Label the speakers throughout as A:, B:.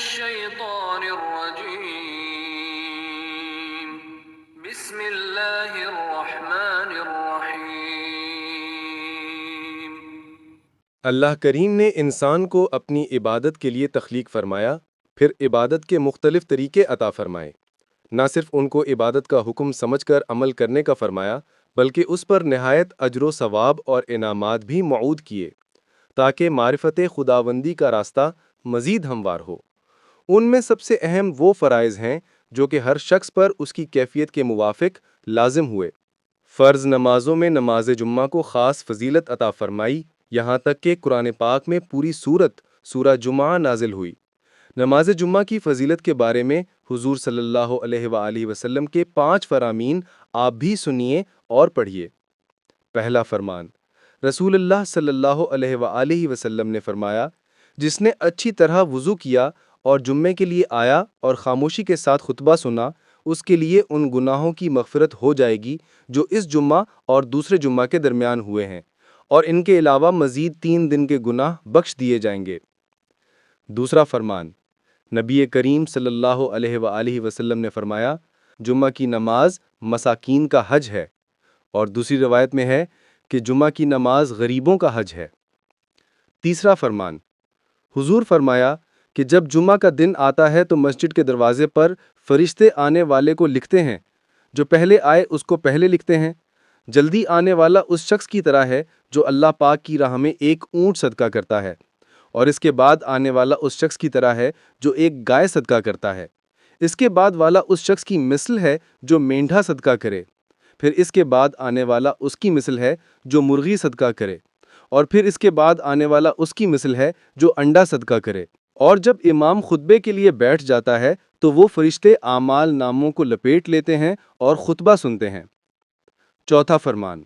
A: الشيطان الرجيم بسم الله الرحمن الرحيم
B: اللہ کریم نے انسان کو اپنی عبادت کے لیے تخلیق فرمایا، پھر عبادت کے مختلف طریقے عطا فرمائے۔ نہ صرف ان کو عبادت کا حکم سمجھ کر عمل کرنے کا فرمایا، بلکہ اس پر نہایت اجر و ثواب اور انعامات بھی موعود کیے، تاکہ معرفت خداوندی کا راستہ مزید ہموار ہو۔ ان میں سب سے اہم وہ فرائض ہیں جو کہ ہر شخص پر اس کی کیفیت کے موافق لازم ہوئے۔ فرض نمازوں میں نماز جمعہ کو خاص فضیلت عطا فرمائی، یہاں تک کہ قرآن پاک میں پوری سورہ جمعہ نازل ہوئی۔ نماز جمعہ کی فضیلت کے بارے میں حضور صلی اللہ علیہ وآلہ وسلم کے 5 فرامین آپ بھی سنیے اور پڑھیے۔ پہلا فرمان، رسول اللہ صلی اللہ علیہ وآلہ وسلم نے فرمایا، جس نے اچھی طرح وضو کیا اور جمعے کے لیے آیا اور خاموشی کے ساتھ خطبہ سنا، اس کے لیے ان گناہوں کی مغفرت ہو جائے گی جو اس جمعہ اور دوسرے جمعہ کے درمیان ہوئے ہیں، اور ان کے علاوہ مزید 3 دن کے گناہ بخش دیے جائیں گے۔ دوسرا فرمان، نبی کریم صلی اللہ علیہ وآلہ وسلم نے فرمایا، جمعہ کی نماز مساکین کا حج ہے، اور دوسری روایت میں ہے کہ جمعہ کی نماز غریبوں کا حج ہے۔ تیسرا فرمان، حضور فرمایا کہ جب جمعہ کا دن آتا ہے تو مسجد کے دروازے پر فرشتے آنے والے کو لکھتے ہیں، جو پہلے آئے اس کو پہلے لکھتے ہیں۔ جلدی آنے والا اس شخص کی طرح ہے جو اللہ پاک کی راہ میں ایک اونٹ صدقہ کرتا ہے، اور اس کے بعد آنے والا اس شخص کی طرح ہے جو ایک گائے صدقہ کرتا ہے۔ اس کے بعد والا اس شخص کی مثل ہے جو مینڈھا صدقہ کرے، پھر اس کے بعد آنے والا اس کی مثل ہے جو مرغی صدقہ کرے، اور پھر اس کے بعد آنے والا اس کی مثل ہے جو انڈا صدقہ کرے۔ اور جب امام خطبے کے لیے بیٹھ جاتا ہے تو وہ فرشتے اعمال ناموں کو لپیٹ لیتے ہیں اور خطبہ سنتے ہیں۔ چوتھا فرمان،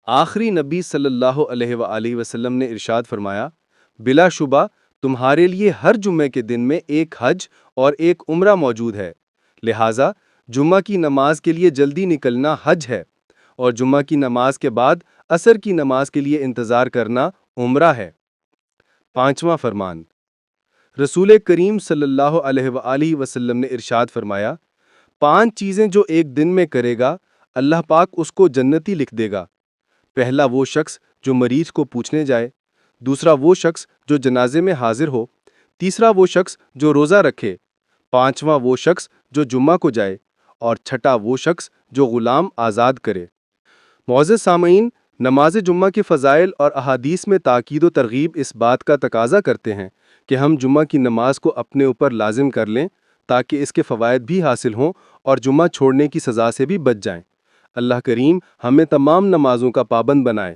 B: آخری نبی صلی اللہ علیہ وآلہ وسلم نے ارشاد فرمایا، بلا شبہ تمہارے لیے ہر جمعے کے دن میں ایک حج اور ایک عمرہ موجود ہے، لہٰذا جمعہ کی نماز کے لیے جلدی نکلنا حج ہے، اور جمعہ کی نماز کے بعد عصر کی نماز کے لیے انتظار کرنا عمرہ ہے۔ پانچواں فرمان، رسول کریم صلی اللہ علیہ وآلہ وسلم نے ارشاد فرمایا، 5 چیزیں جو ایک دن میں کرے گا اللہ پاک اس کو جنتی لکھ دے گا۔ پہلا وہ شخص جو مریض کو پوچھنے جائے، دوسرا وہ شخص جو جنازے میں حاضر ہو، تیسرا وہ شخص جو روزہ رکھے، پانچواں وہ شخص جو جمعہ کو جائے، اور چھٹا وہ شخص جو غلام آزاد کرے۔ معزز سامعین، نماز جمعہ کے فضائل اور احادیث میں تاکید و ترغیب اس بات کا تقاضا کرتے ہیں کہ ہم جمعہ کی نماز کو اپنے اوپر لازم کر لیں تاکہ اس کے فوائد بھی حاصل ہوں اور جمعہ چھوڑنے کی سزا سے بھی بچ جائیں۔ اللہ کریم ہمیں تمام نمازوں کا پابند بنائے۔